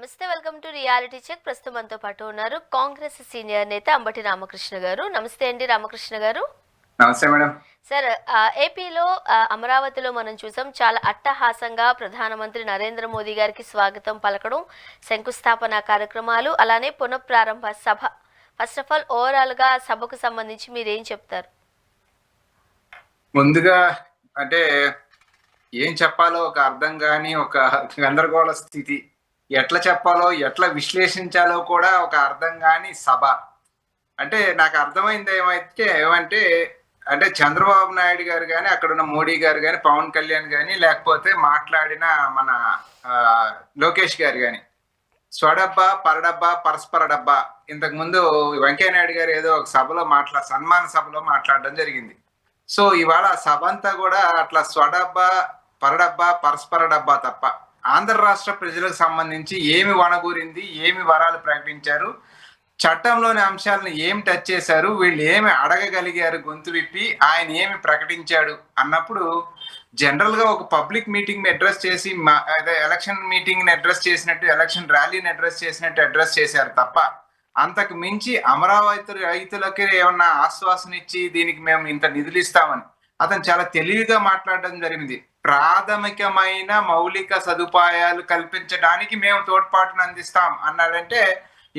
నమస్తే. Welcome to reality check. ప్రస్తుతం మనతో పాటు ఉన్నారు కాంగ్రెస్ సీనియర్ నేత అంబటి రామకృష్ణ గారు. నమస్తే అండి రామకృష్ణ గారు. నమస్తే మేడం. సార్, ఏపీలో అమరావతిలో మనం చూసాం, చాలా అట్టహాసంగా ప్రధానమంత్రి నరేంద్ర మోదీ గారికి స్వాగతం పలకడం, శంకుస్థాపన కార్యక్రమాలు, అలానే పునఃప్రారంభ సభ. ఫస్ట్ ఆఫ్ ఆల్ ఓవరాల్గా సభకు సంబంధించి మీరేం చెప్తారు? ముందుగా అంటే ఏం చెప్పాలో ఒక అర్థం కాని ఒక గందరగోళ స్థితి. ఎట్లా చెప్పాలో ఎట్లా విశ్లేషించాలో కూడా ఒక అర్థం కాని సభ. అంటే నాకు అర్థమైంది ఏమంటే అంటే చంద్రబాబు నాయుడు గారు కానీ, అక్కడున్న మోడీ గారు కానీ, పవన్ కళ్యాణ్ కానీ, లేకపోతే మాట్లాడిన మన లోకేష్ గారు కానీ, స్వడబ్బా పరడబ్బా పరస్పర డబ్బా. ఇంతకు ముందు వెంకయ్యనాయుడు గారు ఏదో ఒక సభలో సన్మాన సభలో మాట్లాడడం జరిగింది. సో ఇవాళ సభ అంతా కూడా అట్లా స్వడబ్బా పరడబ్బా పరస్పర డబ్బా తప్ప ఆంధ్ర రాష్ట్ర ప్రజలకు సంబంధించి ఏమి వనగూరింది, ఏమి వరాలు ప్రకటించారు, చట్టంలోని అంశాలను ఏమి టచ్ చేశారు, వీళ్ళు ఏమి అడగగలిగారు గొంతు విప్పి, ఆయన ఏమి ప్రకటించాడు అన్నప్పుడు జనరల్ గా ఒక పబ్లిక్ మీటింగ్ ని అడ్రస్ చేసి అదే ఎలక్షన్ మీటింగ్ ని అడ్రస్ చేసినట్టు, ఎలక్షన్ ర్యాలీని అడ్రస్ చేసినట్టు అడ్రస్ చేశారు తప్ప అంతకు మించి అమరావతి రైతులకి ఏమన్నా ఆశ్వాసన ఇచ్చి దీనికి మేము ఇంత నిధులు ఇస్తామని అతను చాలా తెలివిగా మాట్లాడడం జరిగింది. ప్రాథమికమైన మౌలిక సదుపాయాలు కల్పించడానికి మేము తోడ్పాటును అందిస్తాం అన్నాడంటే,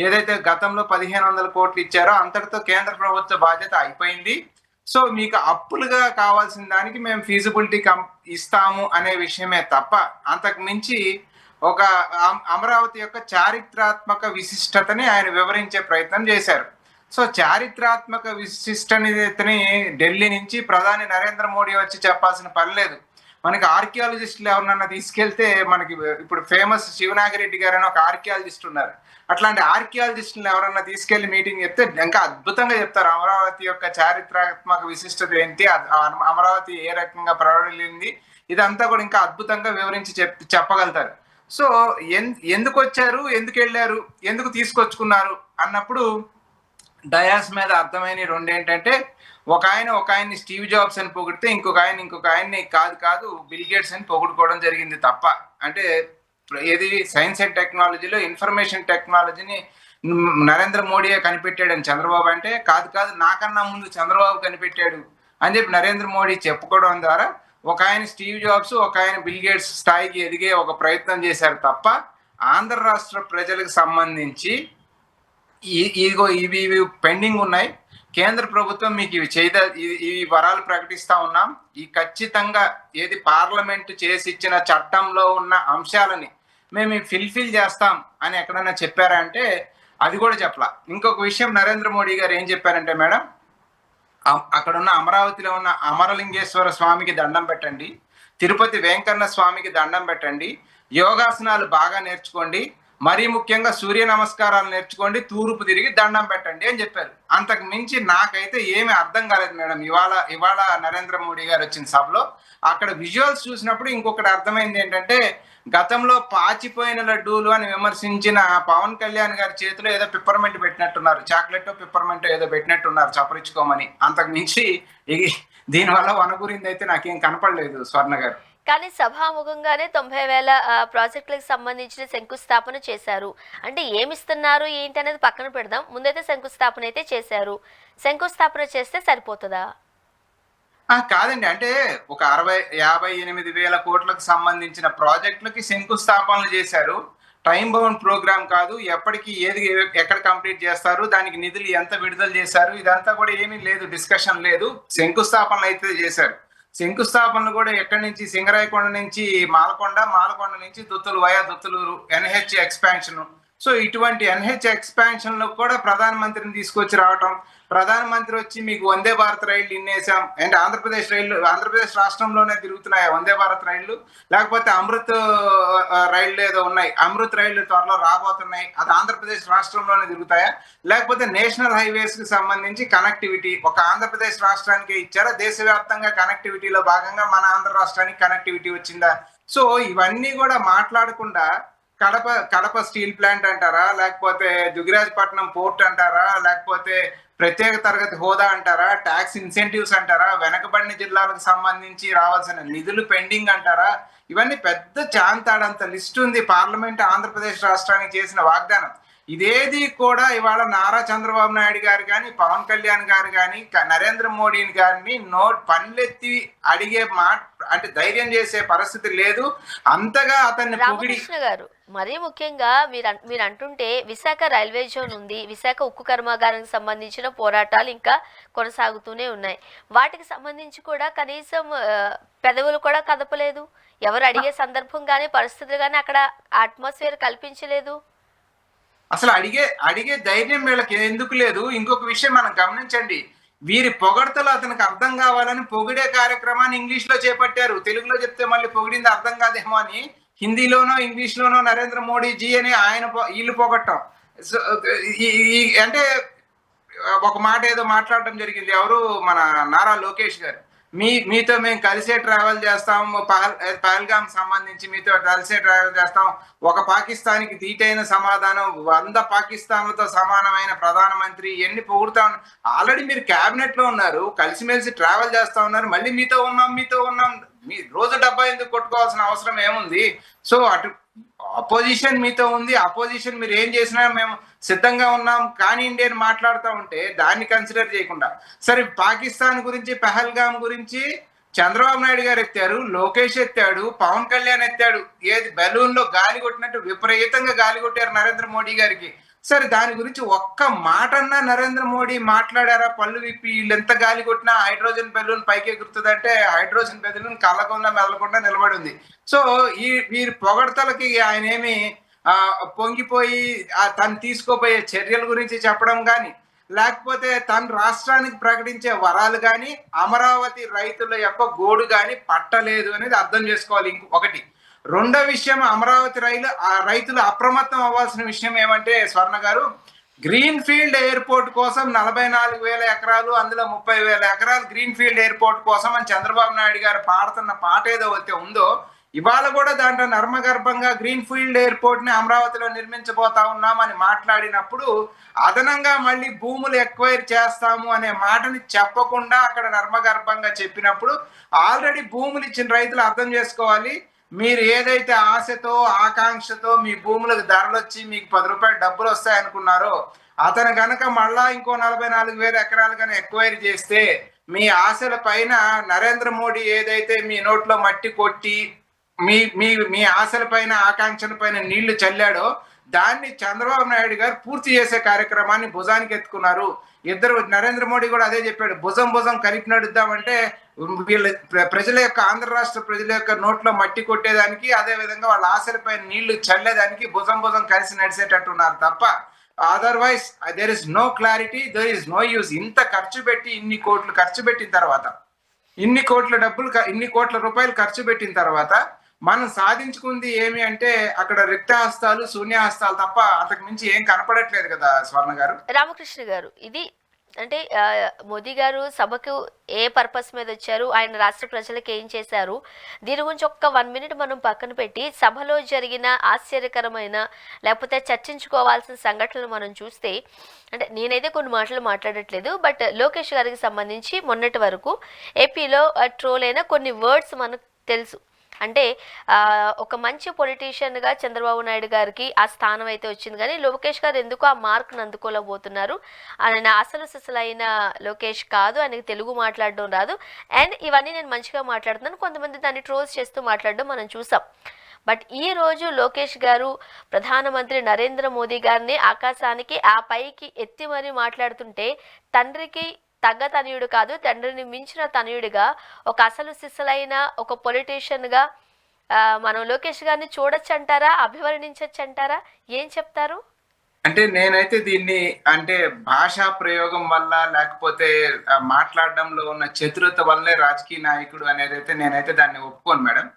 ఏదైతే గతంలో 1500 కోట్లు ఇచ్చారో అంతటితో కేంద్ర ప్రభుత్వ బాధ్యత అయిపోయింది. సో మీకు అప్పులుగా కావాల్సిన దానికి మేము ఫీజిబిలిటీ ఇస్తాము అనే విషయమే తప్ప అంతకు మించి ఒక అమరావతి యొక్క చారిత్రాత్మక విశిష్టతని ఆయన వివరించే ప్రయత్నం చేశారు. సో చారిత్రాత్మక విశిష్టతని ఢిల్లీ నుంచి ప్రధాని నరేంద్ర మోడీ వచ్చి చెప్పాల్సిన పని లేదు. మనకి ఆర్కియాలజిస్టులు ఎవరినన్నా తీసుకెళ్తే, మనకి ఇప్పుడు ఫేమస్ శివనాగిరెడ్డి గారు అని ఒక ఆర్కియాలజిస్ట్ ఉన్నారు. అట్లాంటి ఆర్కియాలజిస్టులను ఎవరన్నా తీసుకెళ్లి మీటింగ్ చెప్తే ఇంకా అద్భుతంగా చెప్తారు అమరావతి యొక్క చారిత్రాత్మక విశిష్టత ఏంటి, అమరావతి ఏ రకంగా ప్రవఢిల్లింది, ఇదంతా కూడా ఇంకా అద్భుతంగా వివరించి చెప్పగలుగుతారు. సో ఎందుకు వచ్చారు, ఎందుకు వెళ్ళారు, ఎందుకు తీసుకొచ్చుకున్నారు అన్నప్పుడు డయాస్ మీద అర్థమైన రెండు ఏంటంటే, ఒక ఆయన్ని స్టీవ్ జాబ్స్ అని పొగిడితే ఇంకొక ఆయన్ని కాదు బిల్ గేట్స్ అని పొగుడుకోవడం జరిగింది తప్ప, అంటే ఏది సైన్స్ అండ్ టెక్నాలజీలో ఇన్ఫర్మేషన్ టెక్నాలజీని నరేంద్ర మోడీయే కనిపెట్టాడని చంద్రబాబు అంటే, కాదు నాకన్నా ముందు చంద్రబాబు కనిపెట్టాడు అని చెప్పి నరేంద్ర మోడీ చెప్పుకోవడం ద్వారా ఒక ఆయన స్టీవ్ జాబ్స్, ఒక ఆయన బిల్ గేట్స్ స్థాయికి ఎదిగే ఒక ప్రయత్నం చేశారు తప్ప ఆంధ్ర రాష్ట్ర ప్రజలకు సంబంధించి ఇదిగో ఇవి పెండింగ్ ఉన్నాయి, కేంద్ర ప్రభుత్వం మీకు ఈ వరాలు ప్రకటిస్తా ఉన్నాం, ఈ ఖచ్చితంగా ఏది పార్లమెంట్ చేసి ఇచ్చిన చట్టంలో ఉన్న అంశాలని మేము ఫిల్ఫిల్ చేస్తాం అని ఎక్కడన్నా చెప్పారా అంటే అది కూడా చెప్పలా. ఇంకొక విషయం నరేంద్ర మోడీ గారు ఏం చెప్పారంటే మేడం, అక్కడ ఉన్న అమరావతిలో ఉన్న అమరలింగేశ్వర స్వామికి దండం పెట్టండి, తిరుపతి వెంకన్న స్వామికి దండం పెట్టండి, యోగాసనాలు బాగా నేర్చుకోండి, మరీ ముఖ్యంగా సూర్య నమస్కారాలు నేర్చుకోండి, తూర్పు తిరిగి దండం పెట్టండి అని చెప్పారు. అంతకు మించి నాకైతే ఏమి అర్థం కాలేదు మేడం. ఇవాళ నరేంద్ర మోడీ గారు వచ్చిన సభలో అక్కడ విజువల్స్ చూసినప్పుడు ఇంకొకటి అర్థమైంది ఏంటంటే, గతంలో పాచిపోయిన లడ్డూలు అని విమర్శించిన పవన్ కళ్యాణ్ గారి చేతిలో ఏదో పిప్పర్మెంట్ పెట్టినట్టున్నారు, చాక్లెట్ పిప్పర్మెంట్ ఏదో పెట్టినట్టున్నారు చపరించుకోమని. అంతకు మించి దీనివల్ల వనగురింది అయితే నాకేం కనపడలేదు స్వర్ణ గారు. కానీ సభాముఖంగానే 90,000 ప్రాజెక్టులకు సంబంధించిన శంకుస్థాపన చేశారు. అంటే ఏమిస్తున్నారు ఏంటి అనేది పక్కన పెడదాం, ముందైతే శంకుస్థాపన అయితే చేశారు. శంకుస్థాపన చేస్తే సరిపోతుందా? కాదండి, అంటే ఒక 58,000 కోట్లకు సంబంధించిన ప్రాజెక్టులకి శంకుస్థాపనలు చేశారు. టైం బౌండ్ ప్రోగ్రామ్ కాదు, ఎప్పటికీ ఏది ఎక్కడ కంప్లీట్ చేస్తారు, దానికి నిధులు ఎంత విడుదల చేశారు, ఇదంతా కూడా ఏమీ లేదు, డిస్కషన్ లేదు. శంకుస్థాపనలు అయితే చేశారు. శంకుస్థాపనలు కూడా ఎక్కడి నుంచి, సింగరాయకొండ నుంచి మాలకొండ నుంచి దుత్తలూరు ఎన్హెచ్ ఎక్స్పాన్షన్. సో ఇటువంటి ఎన్హెచ్ ఎక్స్పాన్షన్ లో కూడా ప్రధానమంత్రిని తీసుకొచ్చి రావటం, ప్రధానమంత్రి వచ్చి మీకు వందే భారత్ రైళ్లు ఇన్నేసాం అంటే, ఆంధ్రప్రదేశ్ రాష్ట్రంలోనే తిరుగుతున్నాయా వందే భారత్ రైళ్లు, లేకపోతే అమృత్ రైళ్లు ఏదో ఉన్నాయి, అమృత్ రైళ్లు త్వరలో రాబోతున్నాయి, అది ఆంధ్రప్రదేశ్ రాష్ట్రంలోనే తిరుగుతాయా, లేకపోతే నేషనల్ హైవేస్ కి సంబంధించి కనెక్టివిటీ ఒక ఆంధ్రప్రదేశ్ రాష్ట్రానికి ఇచ్చారా, దేశవ్యాప్తంగా కనెక్టివిటీలో భాగంగా మన ఆంధ్ర రాష్ట్రానికి కనెక్టివిటీ వచ్చిందా? సో ఇవన్నీ కూడా మాట్లాడకుండా కడప స్టీల్ ప్లాంట్ అంటారా, లేకపోతే దుగిరాజపట్నం పోర్ట్ అంటారా, లేకపోతే ప్రత్యేక తరగతి హోదా అంటారా, ట్యాక్స్ ఇన్సెంటివ్స్ అంటారా, వెనకబడిన జిల్లాలకు సంబంధించి రావాల్సిన నిధులు పెండింగ్ అంటారా, ఇవన్నీ పెద్ద చాంతాడంత లిస్ట్ ఉంది. పార్లమెంట్ ఆంధ్రప్రదేశ్ రాష్ట్రానికి చేసిన వాగ్దానం ఇదేది కూడా ఇవాళ నారా చంద్రబాబు నాయుడు గారు కానీ, పవన్ కళ్యాణ్ గారు కానీ, నరేంద్ర మోడీని గారిని పనులెత్తి అడిగే మాట అంటే ధైర్యం చేసే పరిస్థితి లేదు. అంతగా అతన్ని పొగిడి రామకృష్ణ గారు, మరీ ముఖ్యంగా మీరు అంటుంటే విశాఖ రైల్వే జోన్ ఉంది, విశాఖ ఉక్కు కర్మాగారానికి సంబంధించిన పోరాటాలు ఇంకా కొనసాగుతూనే ఉన్నాయి. వాటికి సంబంధించి కూడా కనీసం పెదవులు కూడా కదపలేదు. ఎవరు అడిగే సందర్భం కానీ పరిస్థితులు కానీ అక్కడ అట్మాస్ఫియర్ కల్పించలేదు. అసలు అడిగే ధైర్యం వీళ్ళకి ఎందుకు లేదు? ఇంకొక విషయం మనం గమనించండి. వీరి పొగడ్తలు అతనికి అర్థం కావాలని పొగిడే కార్యక్రమాన్ని ఇంగ్లీష్ లో చేపట్టారు. తెలుగులో చెప్తే మళ్ళీ పొగిడింది అర్థం కాదేమో అని హిందీలోనో ఇంగ్లీష్ లోనో నరేంద్ర మోడీ జీ అని వీళ్ళు పొగట్టం. అంటే ఒక మాట ఏదో మాట్లాడటం జరిగింది. ఎవరు మన నారా లోకేష్ గారు, మీతో మేము కలిసే ట్రావెల్ చేస్తాం, పహల్గామ్ సంబంధించి మీతో కలిసే ట్రావెల్ చేస్తాం, ఒక పాకిస్తాన్కి ధీటైన సమాధానం, 100 పాకిస్తాన్లతో సమానమైన ప్రధానమంత్రి, ఎన్ని పొగుడుతా ఆల్రెడీ మీరు క్యాబినెట్ లో ఉన్నారు, కలిసిమెలిసి ట్రావెల్ చేస్తా ఉన్నారు, మళ్ళీ మీతో ఉన్నాం మీ రోజు డబ్బా ఎందుకు కొట్టుకోవాల్సిన అవసరం ఏముంది? సో అటు అపోజిషన్ మీతో ఉంది, అపోజిషన్ మీరు ఏం చేసినా మేము సిద్ధంగా ఉన్నాం కానీ ఇండియన్ మాట్లాడుతూ ఉంటే దాన్ని కన్సిడర్ చేయకుండా, సరే పాకిస్తాన్ గురించి పహల్గామ్ గురించి చంద్రబాబు నాయుడు గారు ఎత్తారు, లోకేష్ ఎత్తాడు, పవన్ కళ్యాణ్ ఎత్తాడు, ఏది బెలూన్ లో గాలి కొట్టినట్టు విపరీతంగా గాలి కొట్టారు నరేంద్ర మోడీ గారికి. సరే దాని గురించి ఒక్క మాటన్నా నరేంద్ర మోడీ మాట్లాడారా? పళ్ళు విప్పి వీళ్ళు ఎంత గాలి కొట్టినా హైడ్రోజన్ బెలూన్ పైకి ఎగురుతుందంటే హైడ్రోజన్ బెలూన్ కళ్ళకుండా మెదలకుండా నిలబడి ఉంది. సో వీరి పొగడతలకి ఆయన ఏమి పొంగిపోయి తను తీసుకోబోయే చర్యల గురించి చెప్పడం కానీ, లేకపోతే తన రాష్ట్రానికి ప్రకటించే వరాలు కానీ, అమరావతి రైతుల యొక్క గోడు కానీ పట్టలేదు అనేది అర్థం చేసుకోవాలి. ఒకటి. రెండో విషయం, అమరావతి రైతులు అప్రమత్తం అవ్వాల్సిన విషయం ఏమంటే స్వర్ణ గారు, గ్రీన్ ఫీల్డ్ ఎయిర్పోర్ట్ కోసం 44,000 ఎకరాలు, అందులో 30,000 ఎకరాలు గ్రీన్ ఫీల్డ్ ఎయిర్పోర్ట్ కోసం అని చంద్రబాబు నాయుడు గారు పాడుతున్న పాట ఏదో అయితే ఉందో, ఇవాళ కూడా దాంట్లో నర్మగర్భంగా గ్రీన్ ఫీల్డ్ ఎయిర్పోర్ట్ ని అమరావతిలో నిర్మించబోతా ఉన్నామని మాట్లాడినప్పుడు అదనంగా మళ్ళీ భూములు ఎక్వైర్ చేస్తాము అనే మాటని చెప్పకుండా అక్కడ నర్మగర్భంగా చెప్పినప్పుడు ఆల్రెడీ భూములు ఇచ్చిన రైతులు అర్థం చేసుకోవాలి, మీరు ఏదైతే ఆశతో ఆకాంక్షతో మీ భూములకు ధరలు వచ్చి మీకు 10 రూపాయలు డబ్బులు వస్తాయి అనుకున్నారో, అతను గనక మళ్ళా ఇంకో 44,000 ఎకరాలు కానీ ఎక్వైర్ చేస్తే మీ ఆశల పైన నరేంద్ర మోడీ ఏదైతే మీ నోట్లో మట్టి కొట్టి మీ మీ మీ ఆశల పైన ఆకాంక్షల పైన నీళ్లు చల్లాడో దాన్ని చంద్రబాబు నాయుడు గారు పూర్తి చేసే కార్యక్రమాన్ని భుజానికి ఎత్తుకున్నారు. ఇద్దరు, నరేంద్ర మోడీ కూడా అదే చెప్పాడు, భుజం కలిపి నడుద్దామంటే వీళ్ళ ప్రజల యొక్క, ఆంధ్ర రాష్ట్ర ప్రజల యొక్క నోట్లో మట్టి కొట్టేదానికి, అదే విధంగా వాళ్ళ ఆశలపై నీళ్లు చల్లేదానికి భుజం కలిసి నడిచేటట్టున్నారు తప్ప otherwise there is no clarity, there is no use. ఇంత ఖర్చు పెట్టి ఇన్ని కోట్లు ఖర్చు పెట్టిన తర్వాత, ఇన్ని కోట్ల రూపాయలు ఖర్చు పెట్టిన తర్వాత మనం సాధించుకుంది ఏమి అంటే అక్కడ రిక్తహస్తాలు, శూన్యహస్తాలు తప్ప అంతకు మించి ఏం కనపడట్లేదు కదా స్వర్ణ గారు. రామకృష్ణ గారు, ఇది అంటే మోదీ గారు సభకు ఏ పర్పస్ మీద వచ్చారు, ఆయన రాష్ట్ర ప్రజలకు ఏం చేశారు, దీని గురించి ఒక్క 1 మినిట్ మనం పక్కన పెట్టి సభలో జరిగిన ఆశ్చర్యకరమైన లేకపోతే చర్చించుకోవాల్సిన సంఘటనలు మనం చూస్తే, అంటే నేనైతే కొన్ని మాటలు మాట్లాడట్లేదు, బట్ లోకేష్ గారికి సంబంధించి మొన్నటి వరకు ఏపీలో ట్రోల్ అయిన కొన్ని వర్డ్స్ మనకు తెలుసు. అంటే ఒక మంచి పొలిటీషియన్గా చంద్రబాబు నాయుడు గారికి ఆ స్థానం అయితే వచ్చింది, కానీ లోకేష్ గారు ఎందుకు ఆ మార్క్ను అందుకోలేకపోతున్నారు. ఆయన అసలు సిసలైన లోకేష్ కాదు, ఆయనకి తెలుగు మాట్లాడడం రాదు, అండ్ ఇవన్నీ నేను మంచిగా మాట్లాడుతున్నాను, కొంతమంది దాన్ని ట్రోల్స్ చేస్తూ మాట్లాడడం మనం చూసాం. బట్ ఈ రోజు లోకేష్ గారు ప్రధానమంత్రి నరేంద్ర మోదీ గారిని ఆకాశానికి ఆ పైకి ఎత్తి మరీ మాట్లాడుతుంటే, తండ్రికి తగ్గ తనయుడు కాదు, తండ్రిని మించిన తనయుడిగా ఒక అసలు సిసలైన ఒక పొలిటీషియన్గా మనం లోకేష్ గారిని చూడొచ్చు అంటారా, అభివర్ణించవచ్చు అంటారా, ఏం చెప్తారు? అంటే నేనైతే దీన్ని అంటే భాషా ప్రయోగం వల్ల లేకపోతే మాట్లాడడంలో ఉన్న చతురత వల్లే రాజకీయ నాయకుడు అనేది అయితే నేనైతే దాన్ని ఒప్పుకోను madam.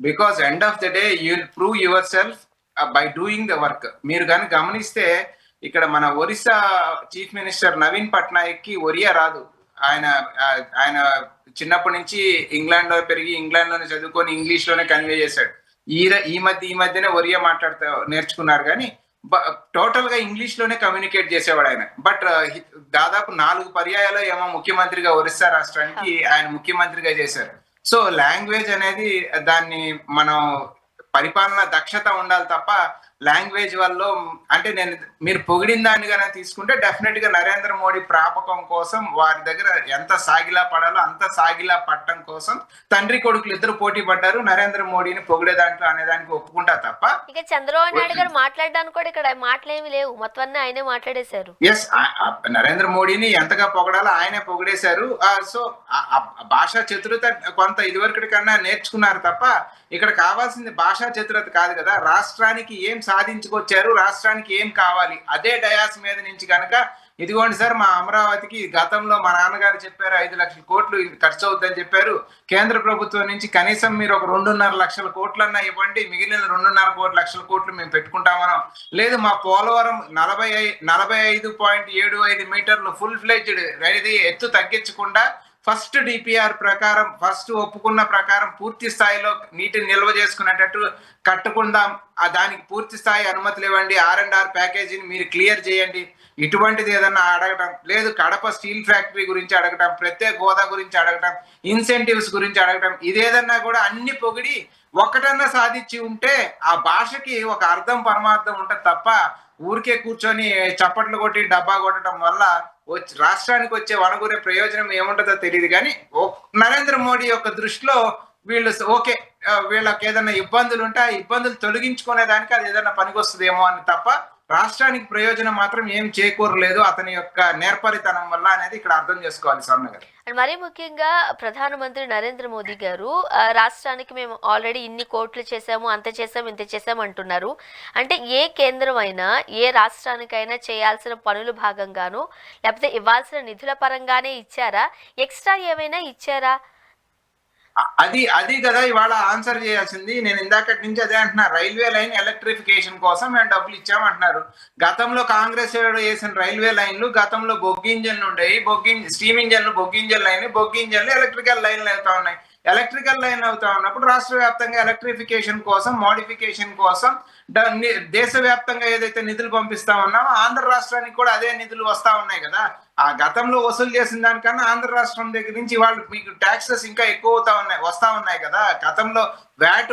Because end of the day you will prove your self by doing the work. మీరు కానీ గమనిస్తే ఇక్కడ మన ఒరిస్సా చీఫ్ మినిస్టర్ నవీన్ పట్నాయక్ కి ఒరియా రాదు. ఆయన చిన్నప్పటి నుంచి ఇంగ్లాండ్ లో పెరిగి ఇంగ్లాండ్ లోనే చదువుకొని ఇంగ్లీష్ లోనే కన్వే చేశాడు. ఈ మధ్యనే ఒరియా నేర్చుకున్నారు, కానీ టోటల్ గా ఇంగ్లీష్ లోనే కమ్యూనికేట్ చేసేవాడు ఆయన. బట్ దాదాపు 4 పర్యాయాలు ఏమో ముఖ్యమంత్రిగా ఒరిస్సా రాష్ట్రానికి ఆయన ముఖ్యమంత్రిగా చేశారు. సో లాంగ్వేజ్ అనేది దాన్ని మనం పరిపాలన దక్షత ఉండాలి తప్ప లాంగ్వేజ్ వల్ల అంటే నేను మీరు పొగిడిన దాన్ని కనుక తీసుకుంటే డెఫినెట్ గా నరేంద్ర మోడీ ప్రాపకం కోసం వారి దగ్గర ఎంత సాగిలా పడాలో అంత సాగిలా పట్టడం కోసం తండ్రి కొడుకులు ఇద్దరు పోటీ పడ్డారు. నరేంద్ర మోడీని పొగిడే దాంట్లో అనే దానికి ఒప్పుకుంటా తప్ప ఇక చంద్రబాబు నాయుడు గారు మాట్లాడడానికి కూడా ఇక్కడ మాటలేమి లేవు, మొత్తం అన్నీ ఆయనే మాట్లాడేశారు. ఎస్, నరేంద్ర మోడీని ఎంతగా పొగడాలో ఆయనే పొగిడేశారు. సో భాషా చతురత కొంత ఇదివరకటి కన్నా నేర్చుకున్నారు తప్ప ఇక్కడ కావాల్సింది భాషా చతురత కాదు కదా. రాష్ట్రానికి ఏం సాధించుకొచ్చారు, రాష్ట్రానికి ఏం కావాలి, అదే డయాస్ మీద నుంచి కనుక ఇదిగోండి సార్ మా అమరావతికి గతంలో మా నాన్నగారు చెప్పారు 5 లక్షల కోట్లు ఖర్చు అవుతుందని చెప్పారు. కేంద్ర ప్రభుత్వం నుంచి కనీసం మీరు ఒక 2.5 లక్షల కోట్లన్నా ఇవ్వండి, మిగిలిన 2.5 లక్షల కోట్లు మేము పెట్టుకుంటామనో, లేదు మా పోలవరం 45.75 మీటర్లు ఫుల్ ఫ్లెడ్జ్డ్ అనేది ఎత్తు తగ్గించకుండా ఫస్ట్ డిపిఆర్ ప్రకారం ఫస్ట్ ఒప్పుకున్న ప్రకారం పూర్తి స్థాయిలో నీటిని నిల్వ చేసుకునేటట్టు కట్టుకుందాం, దానికి పూర్తి స్థాయి అనుమతులు ఇవ్వండి, R&R ప్యాకేజీని మీరు క్లియర్ చేయండి, ఇటువంటిది ఏదన్నా అడగటం లేదు. కడప స్టీల్ ఫ్యాక్టరీ గురించి అడగటం, ప్రత్యేక హోదా గురించి అడగటం, ఇన్సెంటివ్స్ గురించి అడగటం, ఇదేదన్నా కూడా అన్ని పొగిడి ఒక్కటన్నా సాధించి ఉంటే ఆ భాషకి ఒక అర్థం పరమార్థం ఉంటుంది తప్ప ఊరికే కూర్చొని చప్పట్లు కొట్టి డబ్బా కొట్టడం వల్ల రాష్ట్రానికి వచ్చే వనగూరే ప్రయోజనం ఏముంటుందో తెలియదు. కానీ నరేంద్ర మోడీ యొక్క దృష్టిలో వీళ్ళు ఓకే వీళ్ళకి ఏదైనా ఇబ్బందులు ఉంటే ఆ ఇబ్బందులు తొలగించుకునే దానికి అది ఏదైనా పనికొస్తుందేమో అని తప్ప రాష్ట్రానికి ప్రయోజనం మాత్రం ఏం చేకూరలేదు అతని యొక్క నేర్పరితనం వల్ల అనేది ఇక్కడ అర్థం చేసుకోవాలి స్వర్ణ గారు. మరీ ముఖ్యంగా ప్రధానమంత్రి నరేంద్ర మోదీ గారు రాష్ట్రానికి మేము ఆల్రెడీ ఇన్ని కోట్లు చేసాము, అంత చేసాము, ఇంత చేసాము అంటున్నారు. అంటే ఏ కేంద్రం అయినా ఏ రాష్ట్రానికైనా చేయాల్సిన పనులు భాగంగాను లేకపోతే ఇవ్వాల్సిన నిధుల పరంగానే ఇచ్చారా, ఎక్స్ట్రా ఏమైనా ఇచ్చారా? అది కదా ఇవాళ ఆన్సర్ చేయాల్సింది. నేను ఇందాకటి నుంచి అదే అంటున్నా, రైల్వే లైన్ ఎలక్ట్రిఫికేషన్ కోసం మేము డబ్బులు ఇచ్చామంటున్నారు. గతంలో కాంగ్రెస్ వేసిన రైల్వే లైన్లు గతంలో బొగ్గు ఇంజన్లు ఉండేవి, స్టీమ్ ఇంజన్లు బొగ్గు ఇంజన్లు అయినాయి, బొగ్గు ఇంజన్లు ఎలక్ట్రికల్ లైన్లు అవుతా ఉన్నాయి. ఎలక్ట్రికల్ లైన్ అవుతా ఉన్నప్పుడు రాష్ట్ర వ్యాప్తంగా ఎలక్ట్రిఫికేషన్ కోసం మోడిఫికేషన్ కోసం దేశవ్యాప్తంగా ఏదైతే నిధులు పంపిస్తా ఉన్నామో ఆంధ్ర రాష్ట్రానికి కూడా అదే నిధులు వస్తా ఉన్నాయి కదా. ఆ గతంలో వసూలు చేసిన దానికన్నా ఆంధ్ర రాష్ట్రం దగ్గర నుంచి వాళ్ళు మీకు ట్యాక్సెస్ ఇంకా ఎక్కువ వస్తా ఉన్నాయి కదా. గతంలో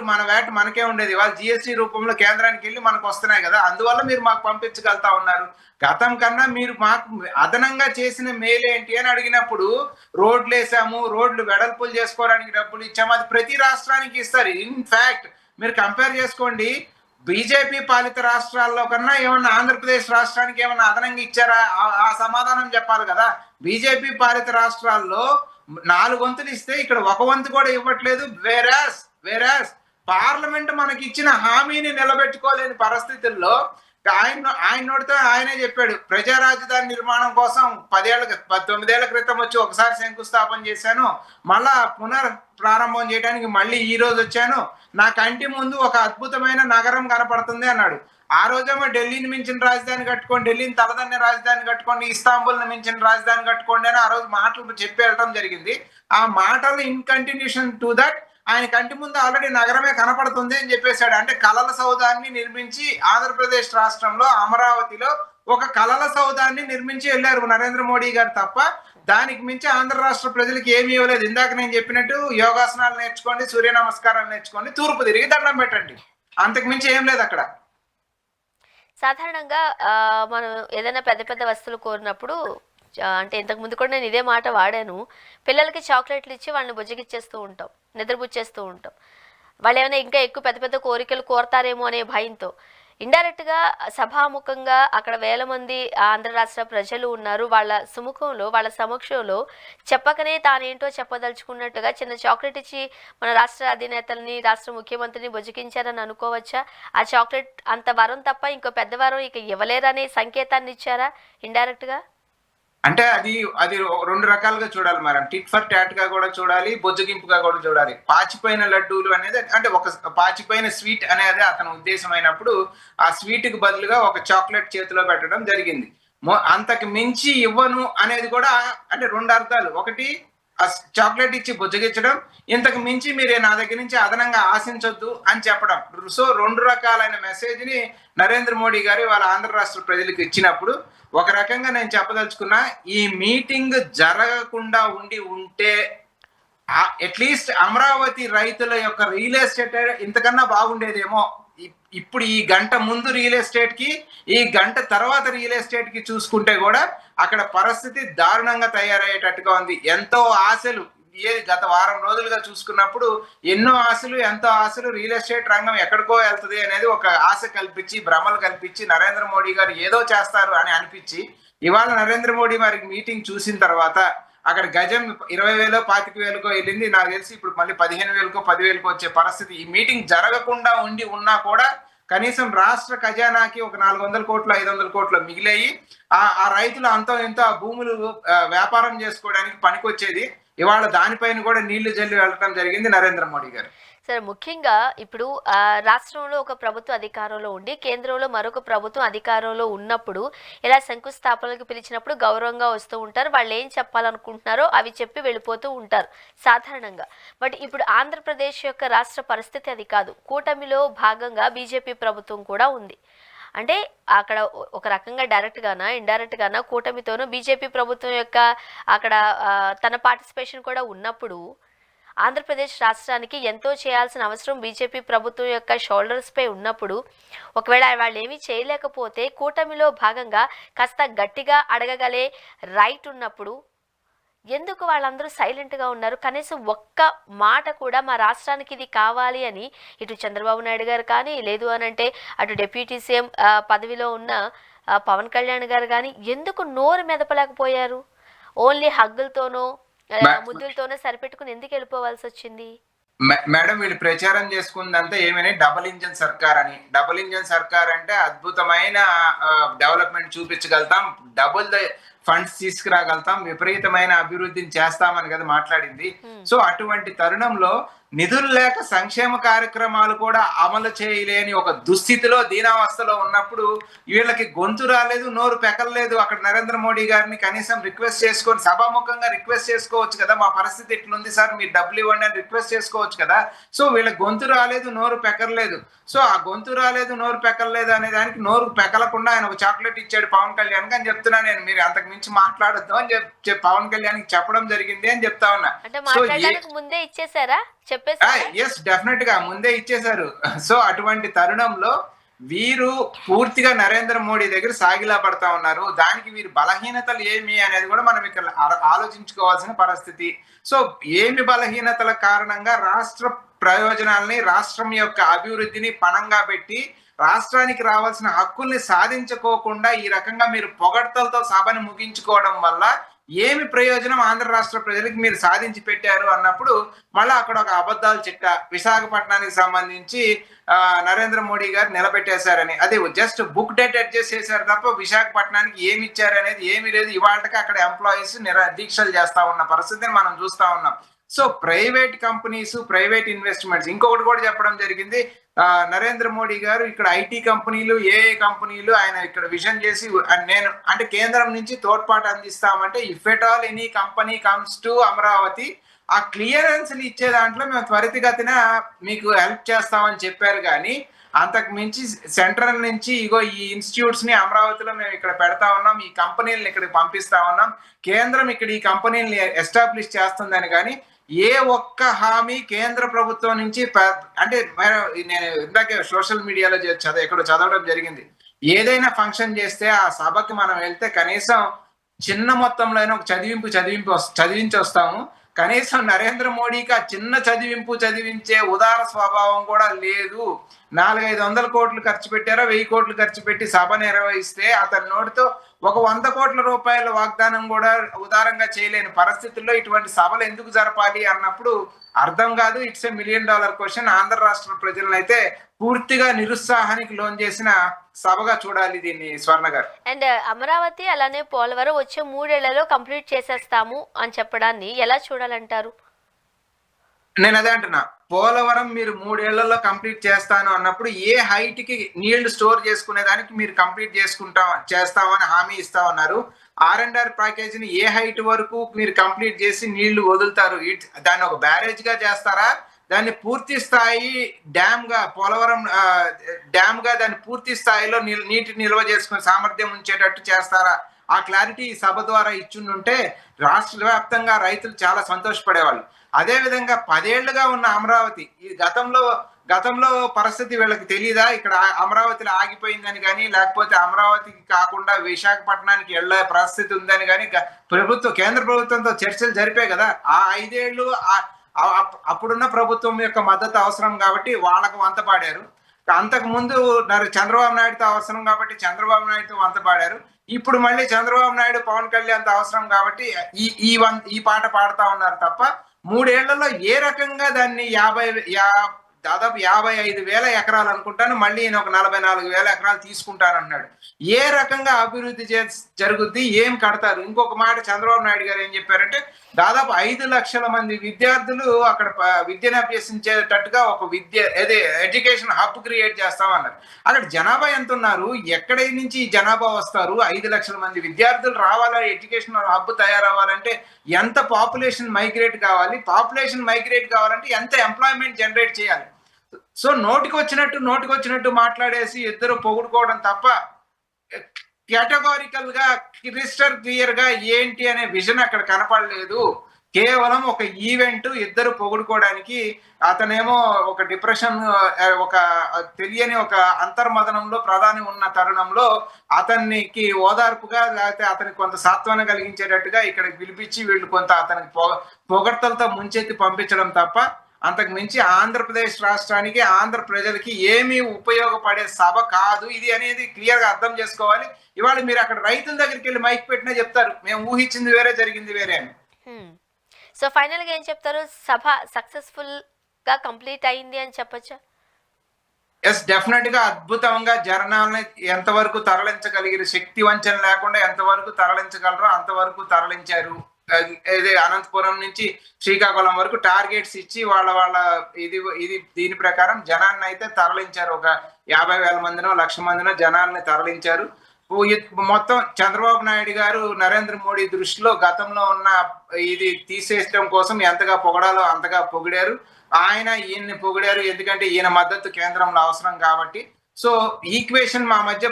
మన వ్యాట్ మనకే ఉండేది, వాళ్ళు జిఎస్టీ రూపంలో కేంద్రానికి వెళ్ళి మనకు వస్తున్నాయి కదా. అందువల్ల మీరు మాకు పంపించగలుగుతా ఉన్నారు. గతం కన్నా మీరు మాకు అదనంగా చేసిన మేలేంటి అని అడిగినప్పుడు రోడ్లు వేసాము, రోడ్లు వెడల్పులు చేసుకోవడానికి డబ్బులు ఇచ్చాము, అది ప్రతి రాష్ట్రానికి ఇస్తారు. ఇన్ఫాక్ట్ మీరు కంపేర్ చేసుకోండి, బీజేపీ పాలిత రాష్ట్రాల్లో కన్నా ఏమన్నా ఆంధ్రప్రదేశ్ రాష్ట్రానికి ఏమన్నా అదనంగా ఇచ్చారా? ఆ సమాధానం చెప్పాలి కదా. బీజేపీ పాలిత రాష్ట్రాల్లో 4 వంతులు ఇస్తే ఇక్కడ 1 వంతు కూడా ఇవ్వట్లేదు. వేరాస్ పార్లమెంట్ మనకి ఇచ్చిన హామీని నిలబెట్టుకోలేని పరిస్థితుల్లో ఆయన నోటితో ఆయనే చెప్పాడు, ప్రజా రాజధాని నిర్మాణం కోసం 9 ఏళ్ల క్రితం వచ్చి ఒకసారి శంకుస్థాపన చేశాను, మళ్ళా ప్రారంభం చేయడానికి మళ్ళీ ఈ రోజు వచ్చాను, నా కంటి ముందు ఒక అద్భుతమైన నగరం కనపడుతుంది అన్నాడు. ఆ రోజేమో ఢిల్లీని మించిన రాజధాని కట్టుకోండి, ఢిల్లీని తలదన్నే రాజధాని కట్టుకోండి, ఇస్తాంబుల్ని మించిన రాజధాని కట్టుకోండి అని ఆ రోజు మాటలు చెప్పి వెళ్ళడం జరిగింది. ఆ మాటలు ఇన్ కంటిన్యూషన్ టు దట్ ఆయన కంటి ముందు ఆల్రెడీ నగరమే కనపడుతుంది అని చెప్పేశాడు. అంటే కలల సౌధాన్ని నిర్మించి ఆంధ్రప్రదేశ్ రాష్ట్రంలో అమరావతిలో ఒక కలల సౌధాన్ని నిర్మించి వెళ్ళారు నరేంద్ర మోడీ గారు తప్ప దానికి మించి ఆంధ్ర రాష్ట్ర ప్రజలకు ఏమీ ఇవ్వలేదు. ఇందాక నేను చెప్పినట్టు యోగాసనాలు నేర్చుకోండి, సూర్య నమస్కారాలు నేర్చుకోండి, తూర్పు తిరిగి దండం పెట్టండి, అంతకు మించి ఏం లేదు అక్కడ. సాధారణంగా మనం ఏదైనా పెద్ద పెద్ద వస్తువులు కోరినప్పుడు అంటే ఇంతకు ముందు కూడా నేను ఇదే మాట వాడాను, పిల్లలకి చాక్లెట్లు ఇచ్చి వాళ్ళని బుజ్జగిచ్చేస్తూ ఉంటాం, నిద్రపుచ్చేస్తూ ఉంటాం. వాళ్ళు ఏమైనా ఇంకా ఎక్కువ పెద్ద పెద్ద కోరికలు కోరతారేమో అనే భయంతో ఇండైరెక్ట్గా సభాముఖంగా అక్కడ వేల మంది ఆంధ్ర రాష్ట్ర ప్రజలు ఉన్నారు, వాళ్ళ సుముఖంలో వాళ్ళ సమక్షంలో చెప్పకనే తానేంటో చెప్పదలుచుకున్నట్టుగా చిన్న చాక్లెట్ ఇచ్చి మన రాష్ట్ర అధినేతల్ని రాష్ట్ర ముఖ్యమంత్రిని బుజ్జగించారని అనుకోవచ్చా? ఆ చాక్లెట్ అంత వరం తప్ప ఇంకో పెద్ద వరం ఇక ఇవ్వలేరనే సంకేతాన్ని ఇచ్చారా ఇండైరెక్ట్గా? అంటే అది 2 రకాలుగా చూడాలి మేడం. టిట్ ఫర్ టాట్ గా కూడా చూడాలి, బొజ్జగింపుగా కూడా చూడాలి. పాచిపోయిన లడ్డూలు అనేది అంటే ఒక పాచిపోయిన స్వీట్ అనేది అతని ఉద్దేశం అయినప్పుడు ఆ స్వీట్ కి బదులుగా ఒక చాక్లెట్ చేతిలో పెట్టడం జరిగింది. అంతకు మించి ఇవ్వను అనేది కూడా అంటే 2 అర్థాలు. ఒకటి ఆ చాక్లెట్ ఇచ్చి బుజ్జగించడం, ఇంతకు మించి మీరే నా దగ్గర నుంచి అదనంగా ఆశించొద్దు అని చెప్పడం. సో 2 రకాలైన మెసేజ్ ని నరేంద్ర మోడీ గారు వాళ్ళ ఆంధ్ర రాష్ట్ర ప్రజలకు ఇచ్చినప్పుడు ఒక రకంగా నేను చెప్పదలుచుకున్నా, ఈ మీటింగ్ జరగకుండా ఉంటే అట్లీస్ట్ అమరావతి రైతుల యొక్క రియల్ ఎస్టేట్ ఇంతకన్నా బాగుండేదేమో. ఇప్పుడు ఈ గంట ముందు రియల్ ఎస్టేట్ కి, ఈ గంట తర్వాత రియల్ ఎస్టేట్ కి చూసుకుంటే కూడా అక్కడ పరిస్థితి దారుణంగా తయారయ్యేటట్టుగా ఉంది. ఎంతో ఆశలు గత వారం రోజులుగా చూసుకున్నప్పుడు ఎన్నో ఆశలు, ఎంతో ఆశలు, రియల్ ఎస్టేట్ రంగం ఎక్కడికో వెళ్తుంది అనేది ఒక ఆశ కల్పించి, భ్రమలు కల్పించి, నరేంద్ర మోడీ గారు ఏదో చేస్తారు అని అనిపించి, ఇవాళ నరేంద్ర మోడీ వారికి మీటింగ్ చూసిన తర్వాత అక్కడ గజం 20,000 25,000కో వెళ్ళింది. నాకు తెలిసి ఇప్పుడు మళ్ళీ 15,000కో 10,000కో వచ్చే పరిస్థితి. ఈ మీటింగ్ జరగకుండా ఉన్నా కూడా కనీసం రాష్ట్ర ఖజానాకి ఒక 400 కోట్లు 500 కోట్లు మిగిలాయి. ఆ రైతులు అంతో ఎంతో ఆ భూములు వ్యాపారం చేసుకోవడానికి పనికొచ్చేది. ఇవాళ దానిపైన కూడా నీళ్లు జల్లి వెళ్ళడం జరిగింది నరేంద్ర మోడీ గారు. సరే, ముఖ్యంగా ఇప్పుడు రాష్ట్రంలో ఒక ప్రభుత్వం అధికారంలో ఉండి కేంద్రంలో మరొక ప్రభుత్వం అధికారంలో ఉన్నప్పుడు ఇలా శంకుస్థాపనలకు పిలిచినప్పుడు గౌరవంగా వస్తూ ఉంటారు. వాళ్ళు ఏం చెప్పాలనుకుంటున్నారో అవి చెప్పి వెళ్ళిపోతూ ఉంటారు సాధారణంగా. బట్ ఇప్పుడు ఆంధ్రప్రదేశ్ యొక్క రాష్ట్ర పరిస్థితి అది కాదు. కూటమిలో భాగంగా బీజేపీ ప్రభుత్వం కూడా ఉంది. అంటే అక్కడ ఒక రకంగా డైరెక్ట్గానా ఇండైరెక్ట్గానా కూటమితోనూ బీజేపీ ప్రభుత్వం యొక్క అక్కడ తన పార్టిసిపేషన్ కూడా ఉన్నప్పుడు ఆంధ్రప్రదేశ్ రాష్ట్రానికి ఎంతో చేయాల్సిన అవసరం బీజేపీ ప్రభుత్వం యొక్క షోల్డర్స్పై ఉన్నప్పుడు, ఒకవేళ వాళ్ళు ఏమీ చేయలేకపోతే కూటమిలో భాగంగా కాస్త గట్టిగా అడగగలే రైట్ ఉన్నప్పుడు ఎందుకు వాళ్ళందరూ సైలెంట్గా ఉన్నారు? కనీసం ఒక్క మాట కూడా మా రాష్ట్రానికి ఇది కావాలి అని ఇటు చంద్రబాబు నాయుడు గారు కానీ, లేదు అని అంటే అటు డిప్యూటీ సీఎం పదవిలో ఉన్న పవన్ కళ్యాణ్ గారు కానీ ఎందుకు నోరు మెదపలేకపోయారు? ఓన్లీ హగ్గులతోనో ముద్దులతోనే సరిపెట్టుకుని ఎందుకు వెళ్ళిపోవాల్సి వచ్చింది? మేడం, వీళ్ళు ప్రచారం చేసుకుందంతా ఏమని డబుల్ ఇంజన్ సర్కార్ అని. డబుల్ ఇంజన్ సర్కార్ అంటే అద్భుతమైన డెవలప్మెంట్ చూపించగలుగుతాం, డబుల్ ఫండ్స్ తీసుకురాగలుగుతాం, విపరీతమైన అభివృద్ధిని చేస్తామని కదా మాట్లాడింది. సో అటువంటి తరుణంలో నిధులు లేక సంక్షేమ కార్యక్రమాలు కూడా అమలు చేయలేని ఒక దుస్థితిలో, దీనావస్థలో ఉన్నప్పుడు వీళ్ళకి గొంతు రాలేదు, నోరు పెకలేదు. అక్కడ నరేంద్ర మోడీ గారిని కనీసం రిక్వెస్ట్ చేసుకొని సభాముఖంగా రిక్వెస్ట్ చేసుకోవచ్చు కదా, మా పరిస్థితి ఇట్లుంది సార్, మీరు డబ్బులు ఇవ్వండి అని రిక్వెస్ట్ చేసుకోవచ్చు కదా. సో వీళ్ళకి గొంతు రాలేదు, నోరు పెకర్లేదు. సో ఆ గొంతు రాలేదు, నోరు పెకర్లేదు అనే దానికి నోరు పెకలకుండా ఆయన ఒక చాక్లెట్ ఇచ్చాడు పవన్ కళ్యాణ్ అని చెప్తున్నా నేను. మీరు అంతకు మించి మాట్లాడొద్దు అని పవన్ కళ్యాణ్ చెప్పడం జరిగింది అని చెప్తా ఉన్నా. సో ముందే ఇచ్చేసారా? ఎస్, డెఫినెట్ గా ముందే ఇచ్చేశారు. సో అటువంటి తరుణంలో వీరు పూర్తిగా నరేంద్ర మోడీ దగ్గర సాగిలా పడతా ఉన్నారు. దానికి వీరు బలహీనతలు ఏమి అనేది కూడా మనం ఇక్కడ ఆలోచించుకోవాల్సిన పరిస్థితి. సో ఏమి బలహీనతల కారణంగా రాష్ట్ర ప్రయోజనాలని, రాష్ట్రం యొక్క అభివృద్ధిని పణంగా పెట్టి రాష్ట్రానికి రావాల్సిన హక్కుల్ని సాధించుకోకుండా ఈ రకంగా మీరు పొగడ్తలతో సభను ముగించుకోవడం వల్ల ఏమి ప్రయోజనం ఆంధ్ర రాష్ట్ర ప్రజలకు మీరు సాధించి పెట్టారు అన్నప్పుడు మళ్ళీ అక్కడ ఒక అబద్ధాల చిట్ట విశాఖపట్నానికి సంబంధించి నరేంద్ర మోడీ గారు నిలబెట్టేశారని, అది జస్ట్ బుక్ డేట్ అడ్జస్ట్ చేశారు తప్ప విశాఖపట్నానికి ఏమి ఇచ్చారు అనేది ఏమీ లేదు. ఇవాళకి అక్కడ ఎంప్లాయీస్ దీక్షలు చేస్తా ఉన్న పరిస్థితిని మనం చూస్తా ఉన్నాం. So private companies, private investments, ఇంకొకటి కూడా చెప్పడం జరిగింది నరేంద్ర మోడీ గారు, ఇక్కడ ఐటీ కంపెనీలు, ఏఏ కంపెనీలు ఆయన ఇక్కడ విజన్ చేసి నేను అంటే కేంద్రం నుంచి తోడ్పాటు అందిస్తామంటే if at all any company comes to Amaravati, ఆ క్లియరెన్స్లు ఇచ్చే దాంట్లో మేము త్వరితగతిన మీకు హెల్ప్ చేస్తామని చెప్పారు. కానీ అంతకు మించి సెంట్రల్ నుంచి ఇగో ఈ ఇన్స్టిట్యూట్స్ ని అమరావతిలో మేము ఇక్కడ పెడతా ఉన్నాం, ఈ కంపెనీలను ఇక్కడికి పంపిస్తా ఉన్నాం, కేంద్రం ఇక్కడ ఈ కంపెనీలను ఎస్టాబ్లిష్ చేస్తుందని కానీ ఏ ఒక్క హామీ కేంద్ర ప్రభుత్వం నుంచి అంటే నేను ఇందాకే సోషల్ మీడియాలో ఎక్కడో చదవడం జరిగింది. ఏదైనా ఫంక్షన్ చేస్తే ఆ సభకి మనం వెళ్తే కనీసం చిన్న మొత్తంలో అయినా ఒక చదివించి వస్తాము. కనీసం నరేంద్ర మోడీకి ఆ చిన్న చదివించే ఉదార స్వభావం కూడా లేదు. 400-500 కోట్లు ఖర్చు పెట్టారో 1000 కోట్లు ఖర్చు పెట్టి సభ నిర్వహిస్తే అతని నోటితో ఒక 100 కోట్ల రూపాయల వాగ్దానం కూడా ఉదారంగా చేయలేని పరిస్థితుల్లో ఇటువంటి సభలు ఎందుకు జరపాలి అన్నప్పుడు అర్థం కాదు. It's $1 million question. ఆంధ్ర రాష్ట్ర ప్రజలను అయితే పూర్తిగా నిరుత్సాహానికి లోన్ చేసిన సభగా చూడాలి దీన్ని, స్వర్ణ గారు. అండ్ అమరావతి అలానే పోలవరం వచ్చే 3 ఏళ్లలో కంప్లీట్ చేసేస్తాము అని చెప్పడాన్ని ఎలా చూడాలంటారు? నేను అదే అంటున్నా, పోలవరం మీరు 3 ఏళ్లలో కంప్లీట్ చేస్తాను అన్నప్పుడు ఏ హైట్ కి నీళ్లు స్టోర్ చేసుకునే దానికి మీరు కంప్లీట్ చేస్తామని హామీ ఇస్తా ఉన్నారు. R&R ప్యాకేజీని ఏ హైట్ వరకు మీరు కంప్లీట్ చేసి నీళ్లు వదులుతారు? దాన్ని ఒక బ్యారేజ్ గా చేస్తారా? దాన్ని పూర్తి స్థాయి డ్యామ్ గా, పోలవరం డ్యామ్ గా దాన్ని పూర్తి స్థాయిలో నీటి నిల్వ చేసుకునే సామర్థ్యం ఉంచేటట్టు చేస్తారా ఆ క్లారిటీ ఈ సభ ద్వారా ఇచ్చుంటే రాష్ట్ర వ్యాప్తంగా రైతులు చాలా సంతోషపడేవాళ్ళు. అదే విధంగా 10 ఏళ్లుగా ఉన్న అమరావతి ఈ గతంలో పరిస్థితి వీళ్ళకి తెలీదా? ఇక్కడ అమరావతిలో ఆగిపోయిందని గాని, లేకపోతే అమరావతికి కాకుండా విశాఖపట్నానికి వెళ్ళే పరిస్థితి ఉందని గాని కేంద్ర ప్రభుత్వంతో చర్చలు జరిపాయి కదా! ఆ 5 ఏళ్ళు అప్పుడున్న ప్రభుత్వం యొక్క మద్దతు అవసరం కాబట్టి వాళ్ళకు వంత పాడారు. అంతకు ముందు చంద్రబాబు నాయుడుతో అవసరం కాబట్టి చంద్రబాబు నాయుడుతో వంత పాడారు. ఇప్పుడు మళ్ళీ చంద్రబాబు నాయుడు, పవన్ కళ్యాణ్‌తో అవసరం కాబట్టి ఈ పాట పాడుతా ఉన్నారు తప్ప 3 ఏళ్లలో ఏ రకంగా దాన్ని దాదాపు 55,000 ఎకరాలు అనుకుంటాను. మళ్ళీ ఈయన ఒక 44,000 ఎకరాలు తీసుకుంటానన్నాడు. ఏ రకంగా అభివృద్ధి జరుగుద్ది? ఏం కడతారు? ఇంకొక మాట చంద్రబాబు నాయుడు గారు ఏం చెప్పారంటే దాదాపు 5 లక్షల మంది విద్యార్థులు అక్కడ విద్యను అభ్యసించేటట్టుగా ఒక ఎడ్యుకేషన్ హబ్ క్రియేట్ చేస్తామన్నారు. అక్కడ జనాభా ఎంత ఉన్నారు? ఎక్కడి నుంచి జనాభా వస్తారు? 5 లక్షల మంది విద్యార్థులు రావాలా, ఎడ్యుకేషన్ హబ్ తయారవ్వాలంటే ఎంత పాపులేషన్ మైగ్రేట్ కావాలి? పాపులేషన్ మైగ్రేట్ కావాలంటే ఎంత ఎంప్లాయ్మెంట్ జనరేట్ చేయాలి? సో నోటికొచ్చినట్టు మాట్లాడేసి ఇద్దరు పొగుడుకోవడం తప్ప కేటగారికల్ గా క్రిస్టల్ క్లియర్ గా ఏంటి అనే విజన్ అక్కడ కనపడలేదు. కేవలం ఒక ఈవెంట్, ఇద్దరు పొగుడుకోవడానికి. అతనేమో ఒక డిప్రెషన్, ఒక తెలియని ఒక అంతర్మదనంలో ప్రధాని ఉన్న తరుణంలో అతనికి ఓదార్పుగా, లేకపోతే అతనికి కొంత సాత్వన కలిగించేటట్టుగా ఇక్కడ పిలిపించి వీళ్ళు కొంత అతనికి పొగడ్తలతో ముంచెత్తి పంపించడం తప్ప అంతకు మించి ఆంధ్రప్రదేశ్ రాష్ట్రానికి, ఆంధ్ర ప్రజలకి ఏమీ ఉపయోగపడే సభ కాదు ఇది అనేది క్లియర్ గా అర్థం చేసుకోవాలి. ఇవాళ మీరు అక్కడ రైతుల దగ్గరికి వెళ్ళి మైక్ పెట్టినా చెప్తారు మేము ఊహించింది వేరే, జరిగింది వేరే అని. సో ఫైనల్ గా ఏం చెప్తారు? సభ సక్సెస్ఫుల్ గా కంప్లీట్ అయింది అని చెప్పొచ్చా? ఎస్, డెఫినెట్ గా అద్భుతంగా జనాల్ని ఎంతవరకు తరలించగలిగిన, శక్తి వంచన లేకుండా ఎంతవరకు తరలించగలరో అంతవరకు తరలించారు. ఇది అనంతపురం నుంచి శ్రీకాకుళం వరకు టార్గెట్స్ ఇచ్చి వాళ్ళ దీని ప్రకారం జనాన్ని అయితే తరలించారు. ఒక 50,000 మందినో 1,00,000 మందినో జనాల్ని తరలించారు. మొత్తం చంద్రబాబు నాయుడు గారు నరేంద్ర మోడీ దృష్టిలో గతంలో ఉన్న ఇది తీసేయడం కోసం ఎంతగా పొగడాలో అంతగా పొగిడారు. ఈయన్ని పొగిడారు ఎందుకంటే ఈయన మద్దతు కేంద్రంలో అవసరం కాబట్టి. సో ఈక్వేషన్ మా మధ్య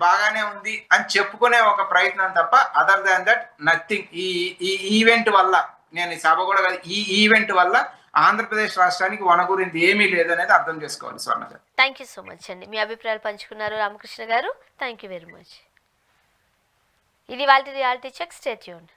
బాగానే ఉంది అని చెప్పుకునే ఒక ప్రయత్నం తప్ప అదర్ దాన్ దట్ నథింగ్. ఈ ఈవెంట్ వల్ల, నేను ఈ సభ కూడా కాదు, ఈ ఈవెంట్ వల్ల ఆంధ్రప్రదేశ్ రాష్ట్రానికి వనగురింది ఏమీ లేదనేది అర్థం చేసుకోవాలి. స్వర్ణ గారు, థ్యాంక్ యూ సో మచ్ అండి. మీ అభిప్రాయాలు పంచుకున్నారు రామకృష్ణ గారు. Thank you very much. ఇది వాళ్ళ రియాలిటీ చెక్. Stay tuned.